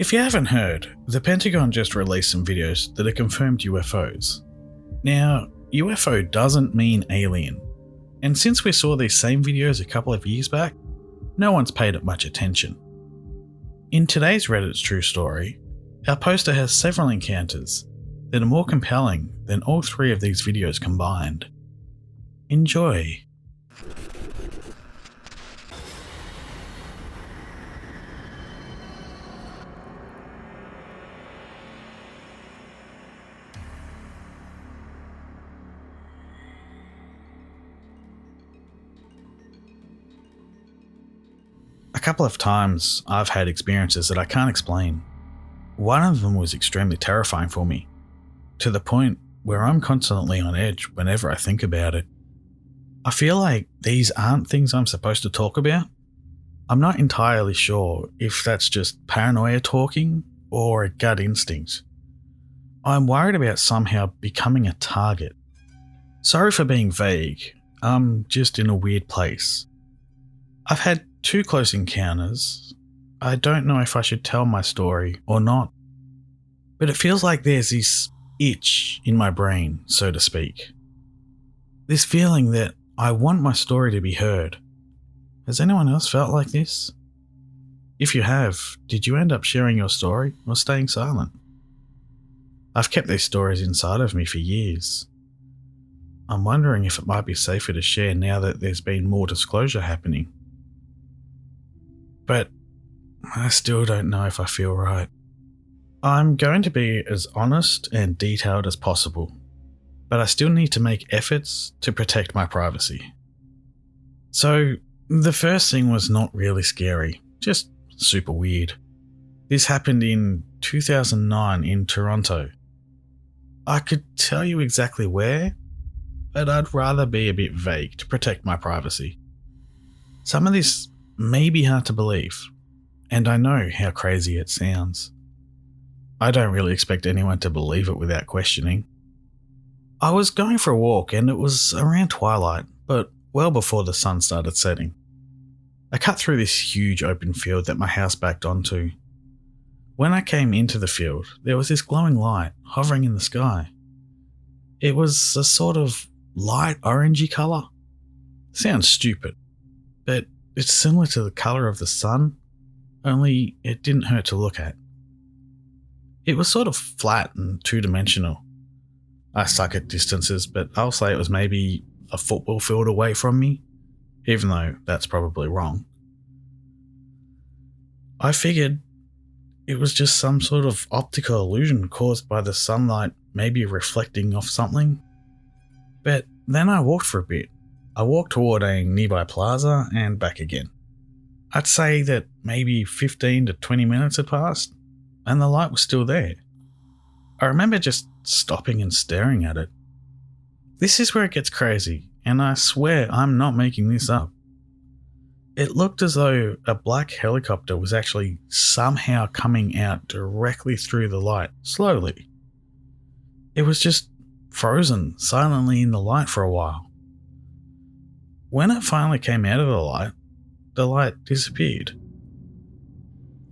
If you haven't heard, the Pentagon just released some videos that are confirmed UFOs. Now, UFO doesn't mean alien, and since we saw these same videos a couple of years back, no one's paid it much attention. In today's Reddit's True Story, our poster has several encounters that are more compelling than all three of these videos combined. Enjoy. A couple of times I've had experiences that I can't explain. One of them was extremely terrifying for me, to the point where I'm constantly on edge whenever I think about it. I feel like these aren't things I'm supposed to talk about. I'm not entirely sure if that's just paranoia talking or a gut instinct. I'm worried about somehow becoming a target. Sorry for being vague, I'm just in a weird place. I've had 2 close encounters. I don't know if I should tell my story or not, but it feels like there's this itch in my brain, so to speak. This feeling that I want my story to be heard. Has anyone else felt like this? If you have, did you end up sharing your story or staying silent? I've kept these stories inside of me for years. I'm wondering if it might be safer to share now that there's been more disclosure happening. But I still don't know if I feel right. I'm going to be as honest and detailed as possible, but I still need to make efforts to protect my privacy. So, the first thing was not really scary, just super weird. This happened in 2009 in Toronto. I could tell you exactly where, but I'd rather be a bit vague to protect my privacy. Some of this may be hard to believe, and I know how crazy it sounds. I don't really expect anyone to believe it without questioning. I was going for a walk and it was around twilight, but well before the sun started setting. I cut through this huge open field that my house backed onto. When I came into the field, there was this glowing light hovering in the sky. It was a sort of light orangey colour. Sounds stupid, but it's similar to the colour of the sun, only it didn't hurt to look at. It was sort of flat and two-dimensional. I suck at distances, but I'll say it was maybe a football field away from me, even though that's probably wrong. I figured it was just some sort of optical illusion caused by the sunlight maybe reflecting off something. But then I walked for a bit. I walked toward a nearby plaza and back again. I'd say that maybe 15 to 20 minutes had passed, and the light was still there. I remember just stopping and staring at it. This is where it gets crazy, and I swear I'm not making this up. It looked as though a black helicopter was actually somehow coming out directly through the light, slowly. It was just frozen silently in the light for a while. When it finally came out of the light disappeared.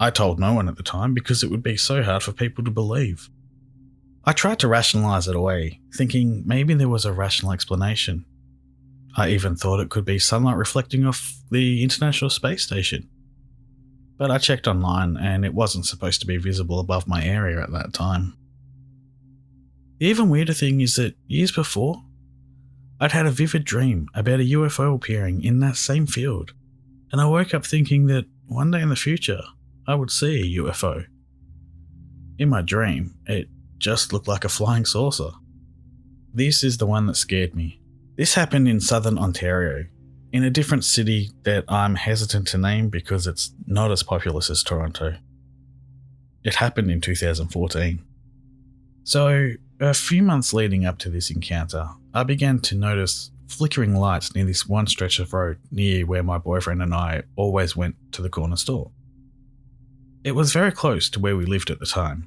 I told no one at the time because it would be so hard for people to believe. I tried to rationalise it away, thinking maybe there was a rational explanation. I even thought it could be sunlight reflecting off the International Space Station. But I checked online and it wasn't supposed to be visible above my area at that time. The even weirder thing is that years before, I'd had a vivid dream about a UFO appearing in that same field, and I woke up thinking that one day in the future, I would see a UFO. In my dream, it just looked like a flying saucer. This is the one that scared me. This happened in southern Ontario, in a different city that I'm hesitant to name because it's not as populous as Toronto. It happened in 2014. So, a few months leading up to this encounter, I began to notice flickering lights near this one stretch of road near where my boyfriend and I always went to the corner store. It was very close to where we lived at the time.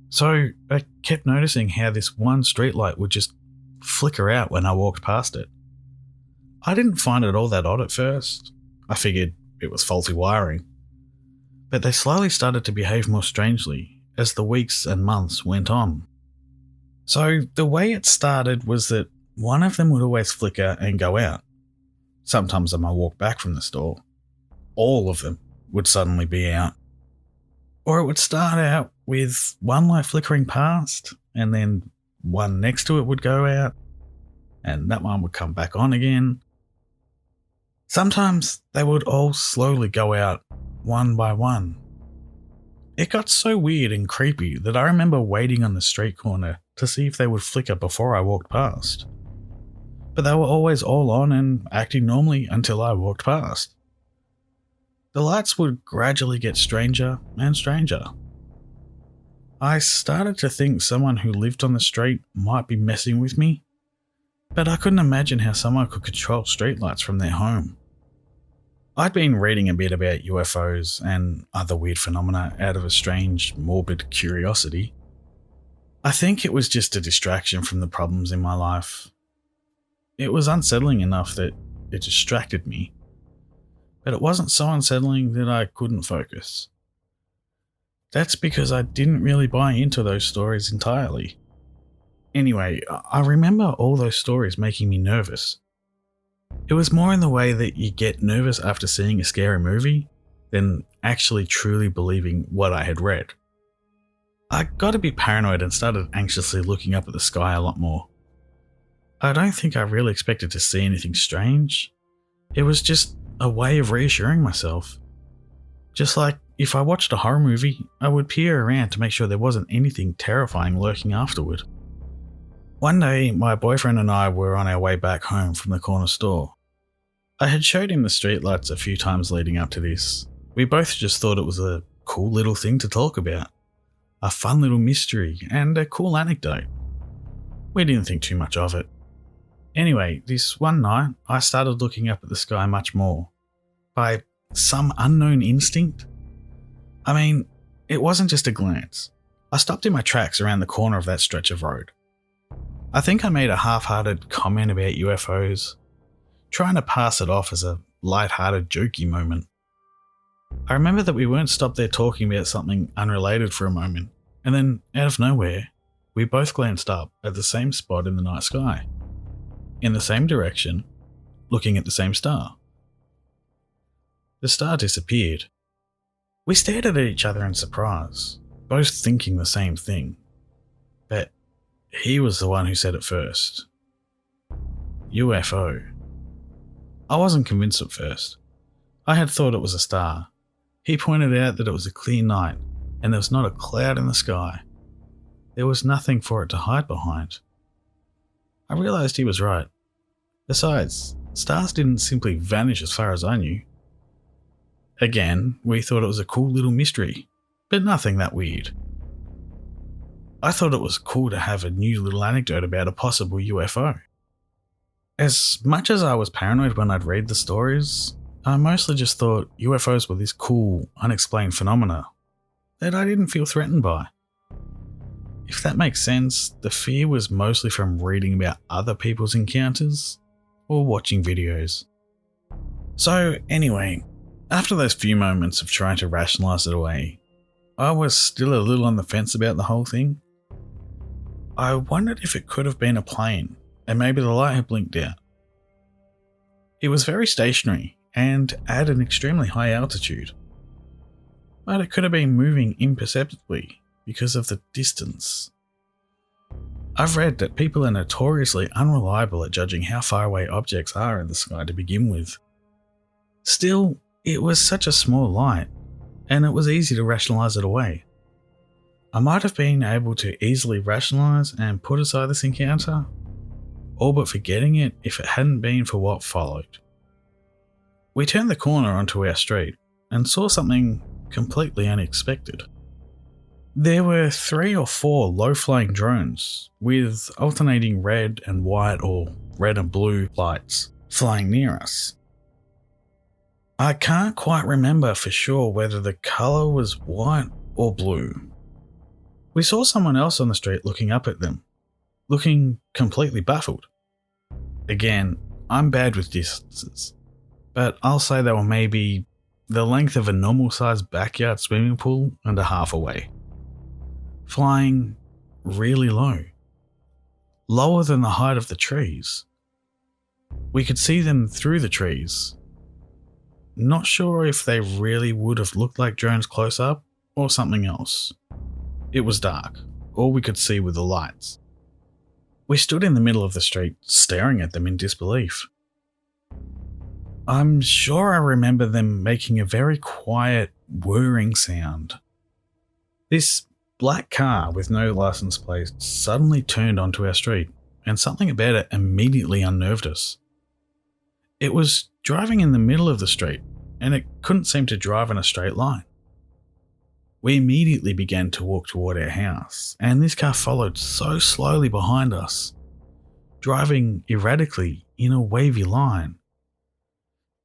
So I kept noticing how this one streetlight would just flicker out when I walked past it. I didn't find it all that odd at first. I figured it was faulty wiring. but they slowly started to behave more strangely as the weeks and months went on. So the way it started was that one of them would always flicker and go out. Sometimes on my walk back from the store, all of them would suddenly be out. Or it would start out with one light flickering past, and then one next to it would go out, and that one would come back on again. Sometimes they would all slowly go out, one by one. It got so weird and creepy that I remember waiting on the street corner to see if they would flicker before I walked past. But they were always all on and acting normally until I walked past. The lights would gradually get stranger and stranger. I started to think someone who lived on the street might be messing with me, but I couldn't imagine how someone could control streetlights from their home. I'd been reading a bit about UFOs and other weird phenomena out of a strange, morbid curiosity. I think it was just a distraction from the problems in my life. It was unsettling enough that it distracted me, but it wasn't so unsettling that I couldn't focus. That's because I didn't really buy into those stories entirely. Anyway, I remember all those stories making me nervous. It was more in the way that you get nervous after seeing a scary movie than actually truly believing what I had read. I got a bit paranoid and started anxiously looking up at the sky a lot more. I don't think I really expected to see anything strange. It was just a way of reassuring myself. Just like if I watched a horror movie, I would peer around to make sure there wasn't anything terrifying lurking afterward. One day, my boyfriend and I were on our way back home from the corner store. I had showed him the streetlights a few times leading up to this. We both just thought it was a cool little thing to talk about. A fun little mystery and a cool anecdote. We didn't think too much of it. Anyway, this one night, I started looking up at the sky much more. By some unknown instinct. I mean, it wasn't just a glance. I stopped in my tracks around the corner of that stretch of road. I think I made a half-hearted comment about UFOs, trying to pass it off as a light-hearted, jokey moment. I remember that we weren't stopped there talking about something unrelated for a moment, and then, out of nowhere, we both glanced up at the same spot in the night sky, in the same direction, looking at the same star. The star disappeared. We stared at each other in surprise, both thinking the same thing. But he was the one who said it first. UFO. I wasn't convinced at first. I had thought it was a star. He pointed out that it was a clear night and there was not a cloud in the sky. There was nothing for it to hide behind. I realised he was right. Besides, stars didn't simply vanish as far as I knew. Again, we thought it was a cool little mystery, but nothing that weird. I thought it was cool to have a new little anecdote about a possible UFO. As much as I was paranoid when I'd read the stories, I mostly just thought UFOs were this cool, unexplained phenomena that I didn't feel threatened by. If that makes sense, the fear was mostly from reading about other people's encounters or watching videos. So anyway, after those few moments of trying to rationalise it away, I was still a little on the fence about the whole thing. I wondered if it could have been a plane and maybe the light had blinked out. It was very stationary and at an extremely high altitude, but it could have been moving imperceptibly because of the distance. I've read that people are notoriously unreliable at judging how far away objects are in the sky to begin with. Still, it was such a small light, and it was easy to rationalise it away. I might have been able to easily rationalise and put aside this encounter, all but forgetting it if it hadn't been for what followed. We turned the corner onto our street and saw something completely unexpected. There were 3 or 4 low-flying drones with alternating red and white or red and blue lights flying near us. I can't quite remember for sure whether the colour was white or blue. We saw someone else on the street looking up at them, looking completely baffled. Again, I'm bad with distances, but I'll say they were maybe the length of a normal-sized backyard swimming pool and a half away, flying really low, lower than the height of the trees. We could see them through the trees. Not sure if they really would have looked like drones close up or something else. It was dark. All we could see were the lights. We stood in the middle of the street, staring at them in disbelief. I'm sure I remember them making a very quiet, whirring sound. This black car with no license plate suddenly turned onto our street, and something about it immediately unnerved us. It was driving in the middle of the street, and it couldn't seem to drive in a straight line. We immediately began to walk toward our house, and this car followed so slowly behind us, driving erratically in a wavy line.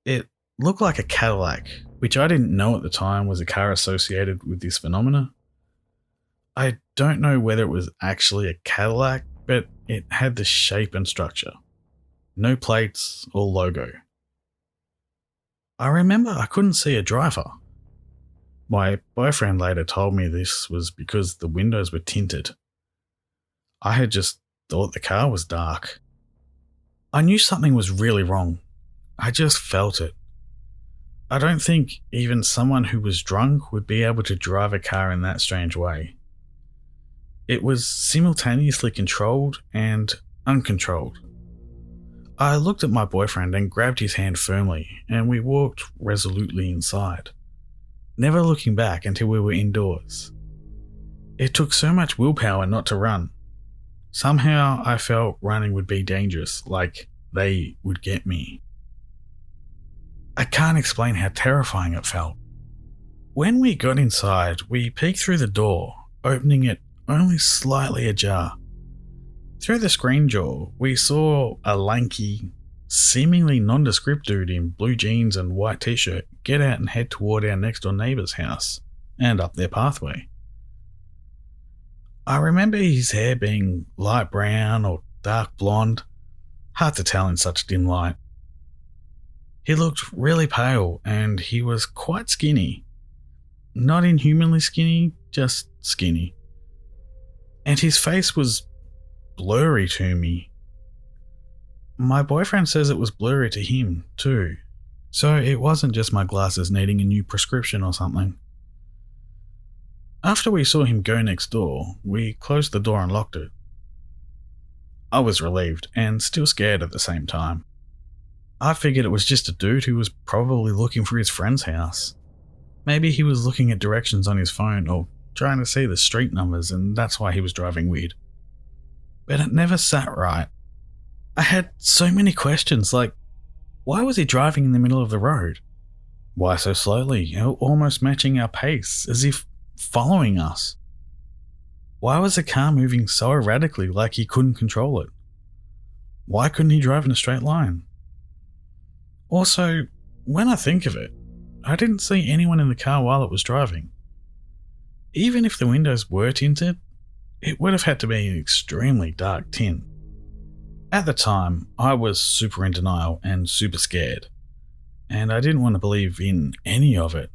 It looked like a Cadillac, which I didn't know at the time was a car associated with this phenomena. I don't know whether it was actually a Cadillac, but it had the shape and structure. No plates or logo. I remember I couldn't see a driver. My boyfriend later told me this was because the windows were tinted. I had just thought the car was dark. I knew something was really wrong. I just felt it. I don't think even someone who was drunk would be able to drive a car in that strange way. It was simultaneously controlled and uncontrolled. I looked at my boyfriend and grabbed his hand firmly, and we walked resolutely inside, never looking back until we were indoors. It took so much willpower not to run. Somehow I felt running would be dangerous, like they would get me. I can't explain how terrifying it felt. When we got inside, we peeked through the door, opening it only slightly ajar. Through the screen door, we saw a lanky, seemingly nondescript dude in blue jeans and white t-shirt get out and head toward our next door neighbour's house and up their pathway. I remember his hair being light brown or dark blonde, hard to tell in such dim light. He looked really pale and he was quite skinny. Not inhumanly skinny, just skinny. And his face was blurry to me. My boyfriend says it was blurry to him too, so it wasn't just my glasses needing a new prescription or something. After we saw him go next door, we closed the door and locked it. I was relieved and still scared at the same time. I figured it was just a dude who was probably looking for his friend's house. Maybe he was looking at directions on his phone or trying to see the street numbers, and that's why he was driving weird. But it never sat right. I had so many questions, like, why was he driving in the middle of the road? Why so slowly, almost matching our pace, as if following us? Why was the car moving so erratically like he couldn't control it? Why couldn't he drive in a straight line? Also, when I think of it, I didn't see anyone in the car while it was driving. Even if the windows were tinted, it would have had to be an extremely dark tint. At the time, I was super in denial and super scared, and I didn't want to believe in any of it.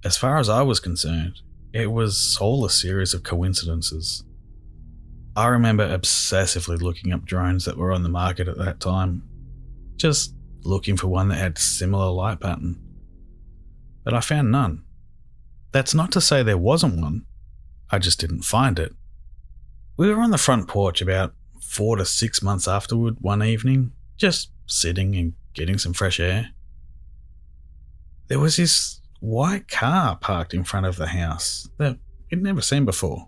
As far as I was concerned, it was all a series of coincidences. I remember obsessively looking up drones that were on the market at that time, just looking for one that had similar light pattern. But I found none. That's not to say there wasn't one, I just didn't find it. We were on the front porch about 4 to 6 months afterward one evening, just sitting and getting some fresh air. There was this white car parked in front of the house that we'd never seen before.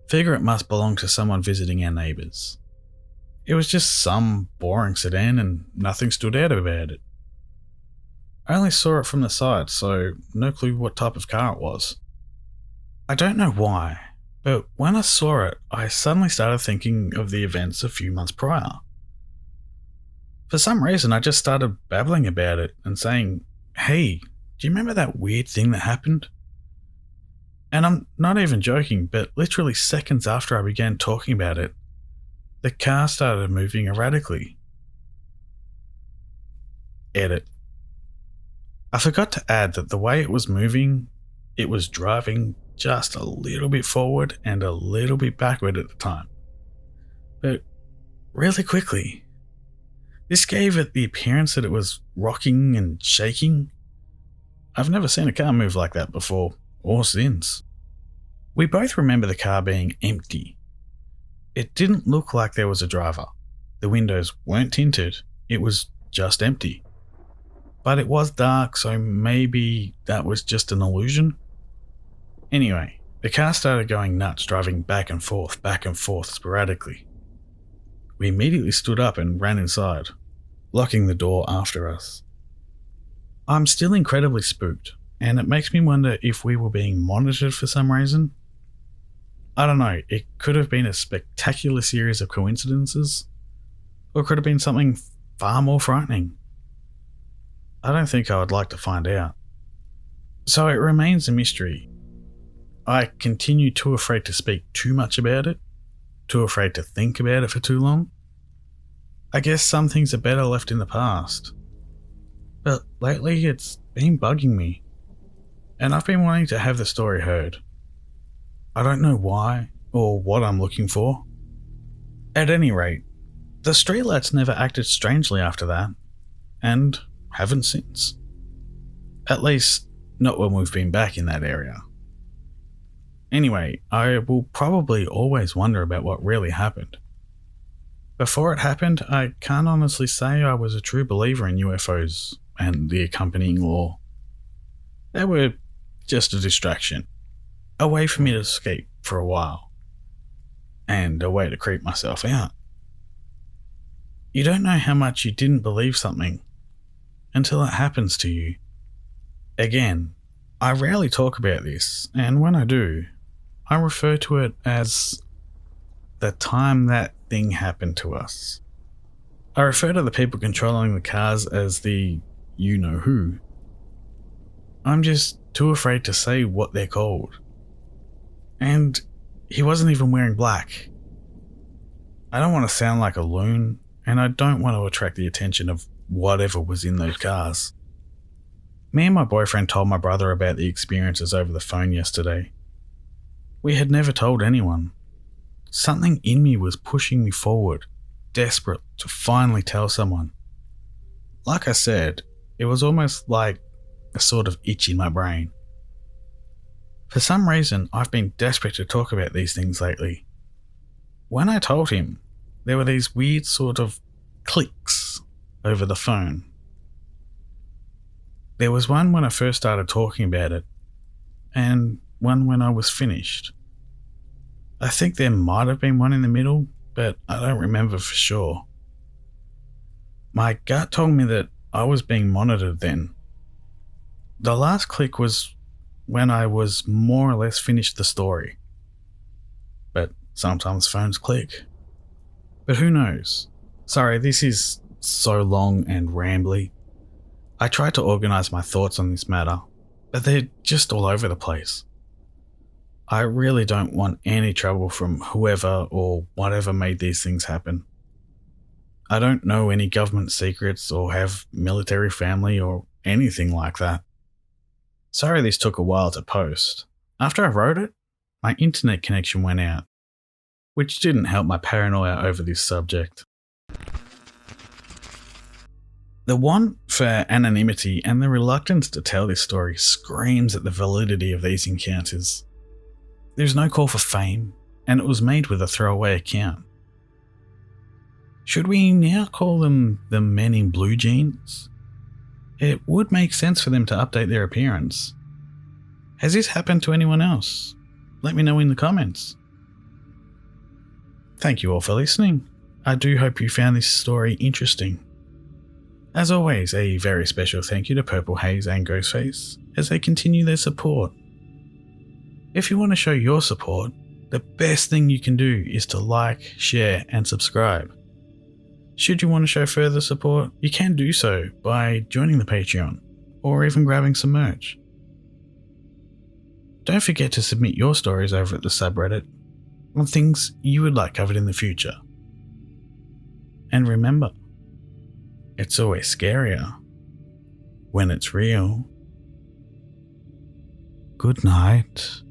Figure it must belong to someone visiting our neighbours. It was just some boring sedan and nothing stood out about it. I only saw it from the side, so no clue what type of car it was. I don't know why, but when I saw it, I suddenly started thinking of the events a few months prior. For some reason, I just started babbling about it and saying, "Hey, do you remember that weird thing that happened?" And I'm not even joking, but literally seconds after I began talking about it, the car started moving erratically. Edit. I forgot to add that the way it was moving, it was driving just a little bit forward and a little bit backward at the time. But really quickly. This gave it the appearance that it was rocking and shaking. I've never seen a car move like that before, or since. We both remember the car being empty. It didn't look like there was a driver. The windows weren't tinted, it was just empty. But it was dark, so maybe that was just an illusion. Anyway, the car started going nuts, driving back and forth sporadically. We immediately stood up and ran inside, locking the door after us. I'm still incredibly spooked, and it makes me wonder if we were being monitored for some reason. I don't know, it could have been a spectacular series of coincidences, or it could have been something far more frightening. I don't think I would like to find out. So it remains a mystery. I continue too afraid to speak too much about it, too afraid to think about it for too long. I guess some things are better left in the past. But lately it's been bugging me, and I've been wanting to have the story heard. I don't know why or what I'm looking for. At any rate, the streetlights never acted strangely after that, and haven't since. At least, not when we've been back in that area. Anyway, I will probably always wonder about what really happened. Before it happened, I can't honestly say I was a true believer in UFOs and the accompanying lore. They were just a distraction, a way for me to escape for a while, and a way to creep myself out. You don't know how much you didn't believe something until it happens to you. Again, I rarely talk about this, and when I do, I refer to it as the time that thing happened to us. I refer to the people controlling the cars as the you-know-who. I'm just too afraid to say what they're called. And he wasn't even wearing black. I don't want to sound like a loon, and I don't want to attract the attention of whatever was in those cars. Me and my boyfriend told my brother about the experiences over the phone yesterday. We had never told anyone. Something in me was pushing me forward, desperate to finally tell someone. Like I said, it was almost like a sort of itch in my brain. For some reason, I've been desperate to talk about these things lately. When I told him, there were these weird sort of clicks over the phone. There was one when I first started talking about it, and one when I was finished. I think there might have been one in the middle, but I don't remember for sure. My gut told me that I was being monitored then. The last click was when I was more or less finished the story. But sometimes phones click. But who knows? Sorry, this is so long and rambly. I tried to organise my thoughts on this matter, but they're just all over the place. I really don't want any trouble from whoever or whatever made these things happen. I don't know any government secrets or have military family or anything like that. Sorry this took a while to post. After I wrote it, my internet connection went out, which didn't help my paranoia over this subject. The want for anonymity and the reluctance to tell this story screams at the validity of these encounters. There's no call for fame, and it was made with a throwaway account. Should we now call them the men in blue jeans? It would make sense for them to update their appearance. Has this happened to anyone else? Let me know in the comments. Thank you all for listening. I do hope you found this story interesting. As always, a very special thank you to Purple Haze and Ghostface as they continue their support. If you want to show your support, the best thing you can do is to like, share, and subscribe. Should you want to show further support, you can do so by joining the Patreon, or even grabbing some merch. Don't forget to submit your stories over at the subreddit on things you would like covered in the future. And remember, it's always scarier when it's real. Good night.